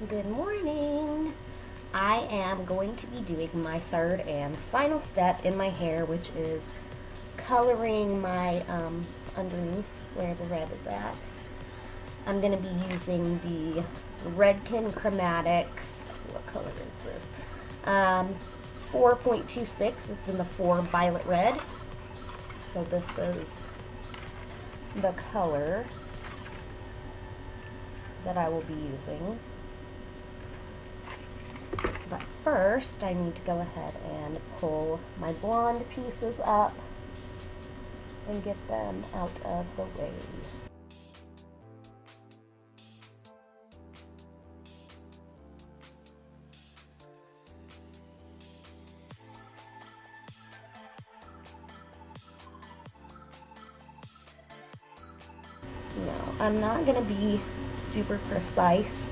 Good morning. I am going to be doing my third and final step in my hair, which is coloring my underneath where the red is at. I'm going to be using the Redken Chromatics. What color is this? 4.26. It's in the 4 Violet Red. So this is the color that I will be using. But first, I need to go ahead and pull my blonde pieces up and get them out of the way. No, I'm not going to be super precise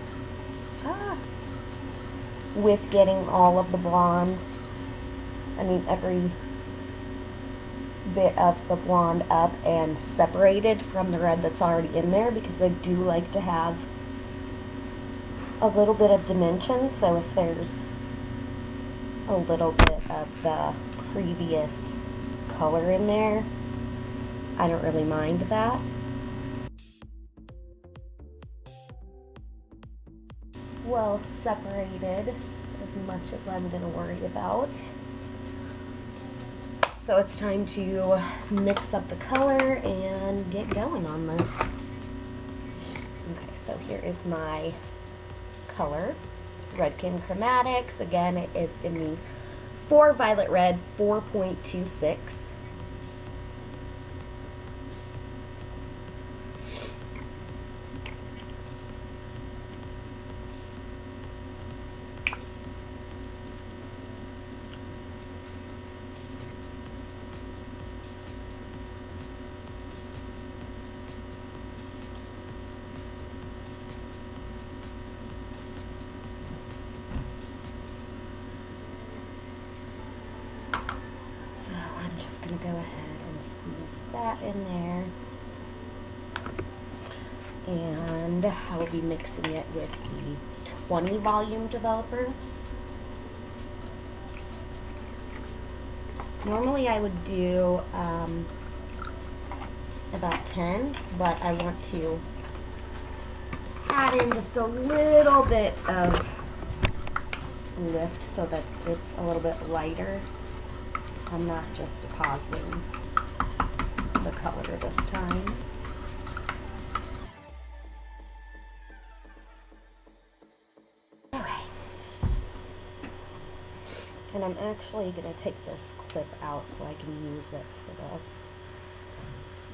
with getting all of the blonde. I mean, every bit of the blonde up and separated from the red that's already in there, because I do like to have a little bit of dimension, so if there's a little bit of the previous color in there, I don't really mind that. Well separated as much as I'm going to worry about. So it's time to mix up the color and get going on this. Okay, so here is my color, Redken Chromatics. Again, it is in the 4 Violet Red 4.26. I'm just going to go ahead and squeeze that in there. And I will be mixing it with the 20 volume developer. Normally I would do about 10, but I want to add in just a little bit of lift so that it's a little bit lighter. I'm not just depositing the color this time. Okay. And I'm actually going to take this clip out so I can use it for the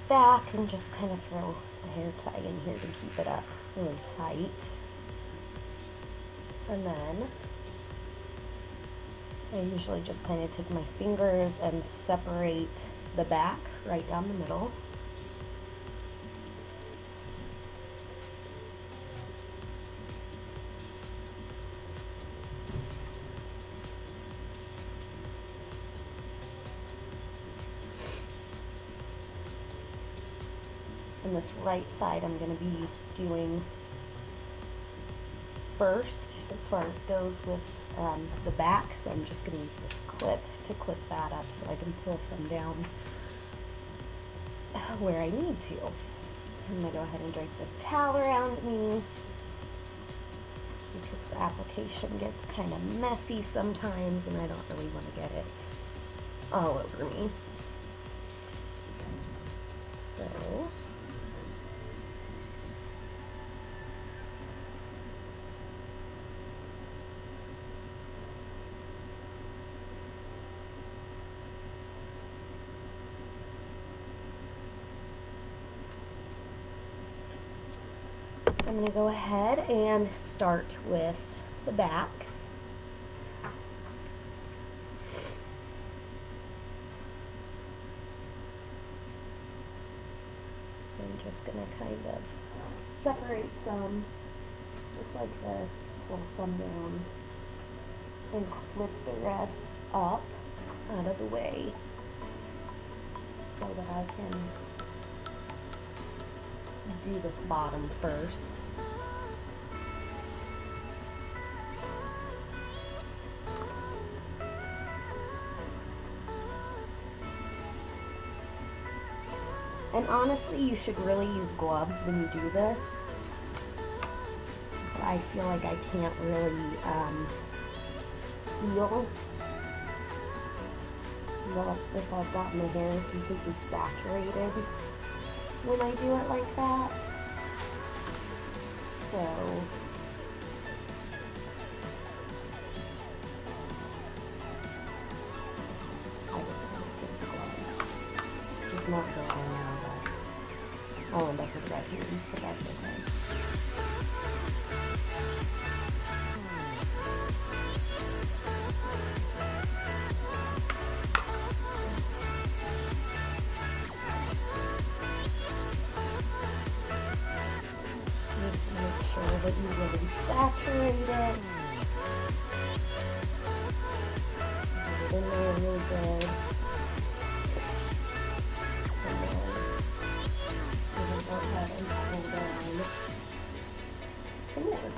back and just kind of throw a hair tie in here to keep it up really tight. And then I usually just kind of take my fingers and separate the back right down the middle. And this right side I'm going to be doing first as far as goes with the back, so I'm just going to use this clip to clip that up so I can pull some down where I need to. I'm going to go ahead and drape this towel around me because the application gets kind of messy sometimes and I don't really want to get it all over me. So I'm going to go ahead and start with the back. I'm just going to kind of separate some, just like this, pull some down, and clip the rest up out of the way so that I can do this bottom first. honestly, you should really use gloves when you do this. But I feel like I can't really feel if I've got my hair completely saturated when I do it like that. So I just want to skip the gloves. It's not going now, but I'll end up with red hands, but that's okay. Just make sure that you really saturate it. Get it in there really good. And then we're going to go ahead and pull down some more.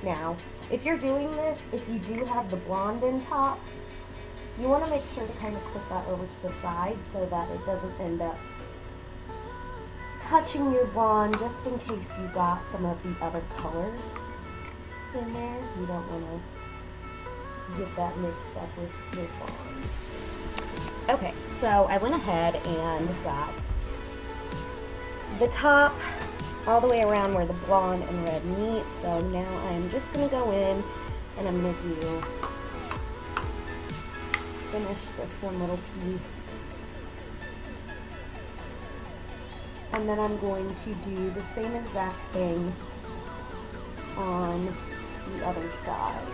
Now, if you're doing this, if you do have the blonde in top, you want to make sure to kind of clip that over to the side so that it doesn't end up touching your blonde, just in case you got some of the other color in there. You don't want to get that mixed up with your blonde. Okay, so I went ahead and got the top all the way around where the blonde and red meet. So now I'm just going to go in and I'm going to finish this one little piece. And then I'm going to do the same exact thing on the other side.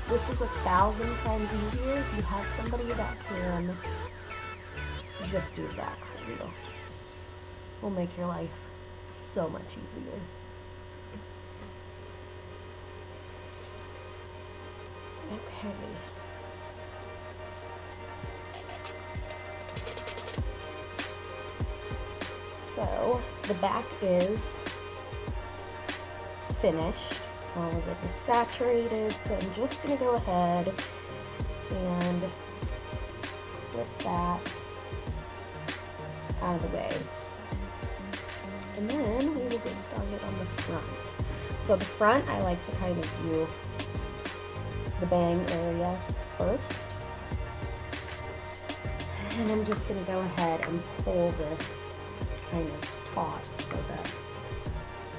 This is 1,000 times easier if you have somebody that can just do that for you. Will make your life so much easier. Okay. So the back is finished. All of it is saturated, so I'm just going to go ahead and flip that out of the way. And then we will get started on the front. So the front, I like to kind of do the bang area first. And I'm just going to go ahead and pull this kind of taut so that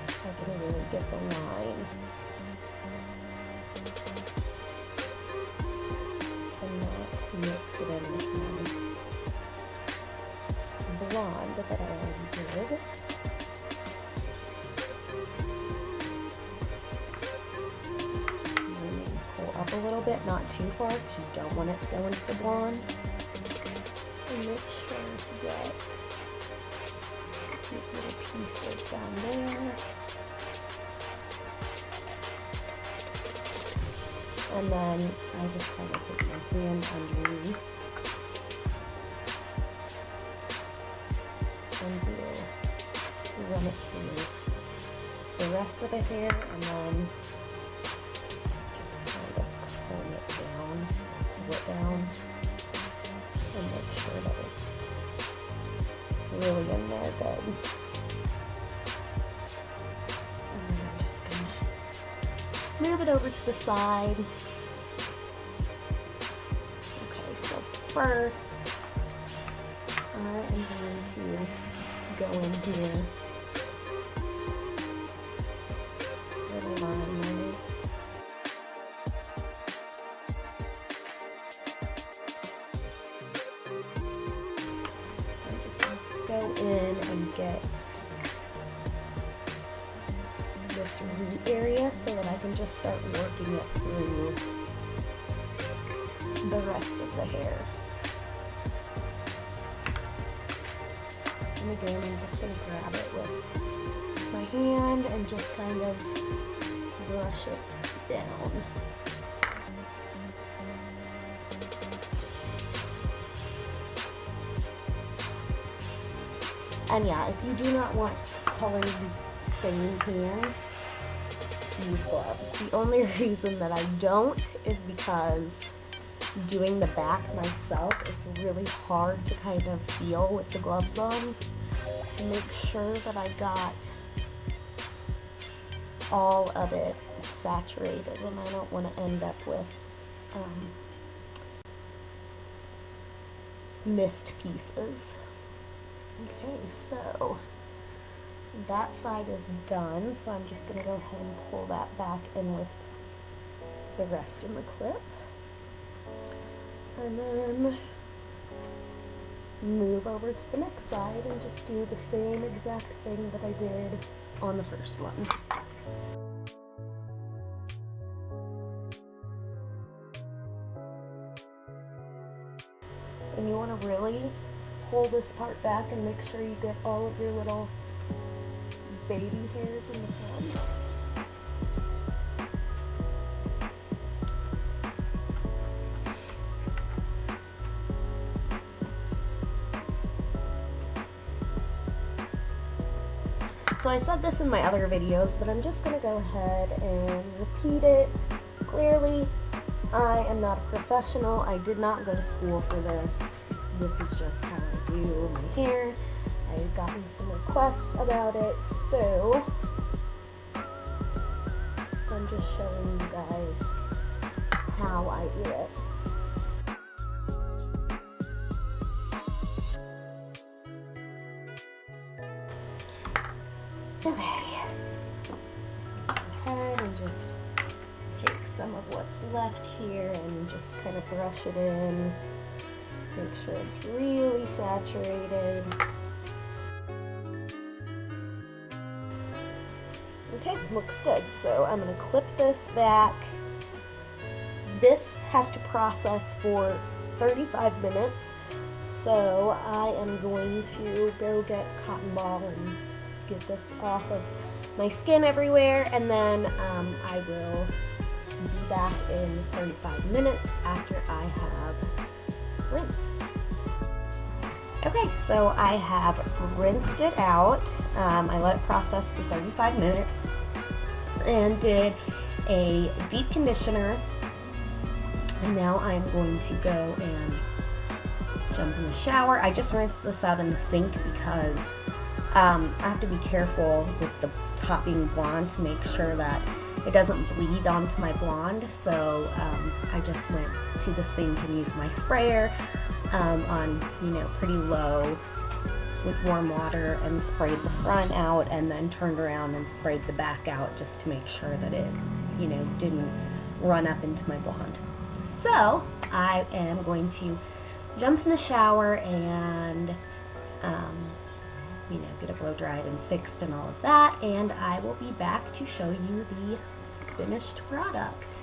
I can really get the line. And not mix it in with my blonde that I already did. And then pull up a little bit, not too far because you don't want it to go into the blonde. And make sure to get these little pieces down there. And then I just kind of take my hand underneath and run it through the rest of the hair, and then just kind of comb it down, pull it down, and make sure that it's really in there good. And then I'm just gonna move it over to the side. Okay, so first I am going to go in here where the line is. go in and get this root area so that I can just start working it through the rest of the hair. And again, I'm just going to grab it with my hand and just kind of brush it down. And yeah, if you do not want colored stained hands, use gloves. The only reason that I don't is because doing the back myself, it's really hard to kind of feel with the gloves on to make sure that I got all of it saturated, and I don't want to end up with missed pieces. Okay, so that side is done, so I'm just going to go ahead and pull that back in with the rest in the clip. And then move over to the next side and just do the same exact thing that I did on the first one. And you want to really pull this part back and make sure you get all of your little baby hairs in the front. So I said this in my other videos, but I'm just going to go ahead and repeat it. Clearly, I am not a professional. I did not go to school for this. This is just how I do my hair. I've gotten some requests about it, so I'm just showing you guys how I do it. Okay, go ahead and just take some of what's left here and just kind of brush it in. Make sure it's really saturated. Okay, looks good. So I'm going to clip this back. This has to process for 35 minutes. So I am going to go get a cotton ball and get this off of my skin everywhere, and then I will be back in 35 minutes after I have rinsed. Okay, so I have rinsed it out. I let it process for 35 minutes and did a deep conditioner, and now I'm going to go and jump in the shower. I just rinsed this out in the sink because I have to be careful with the top being blonde to make sure that it doesn't bleed onto my blonde. So I just went to the sink and used my sprayer on, pretty low with warm water and sprayed the front out, and then turned around and sprayed the back out just to make sure that it, didn't run up into my blonde. So I am going to jump in the shower and get it blow dried and fixed and all of that, and I will be back to show you the finished product.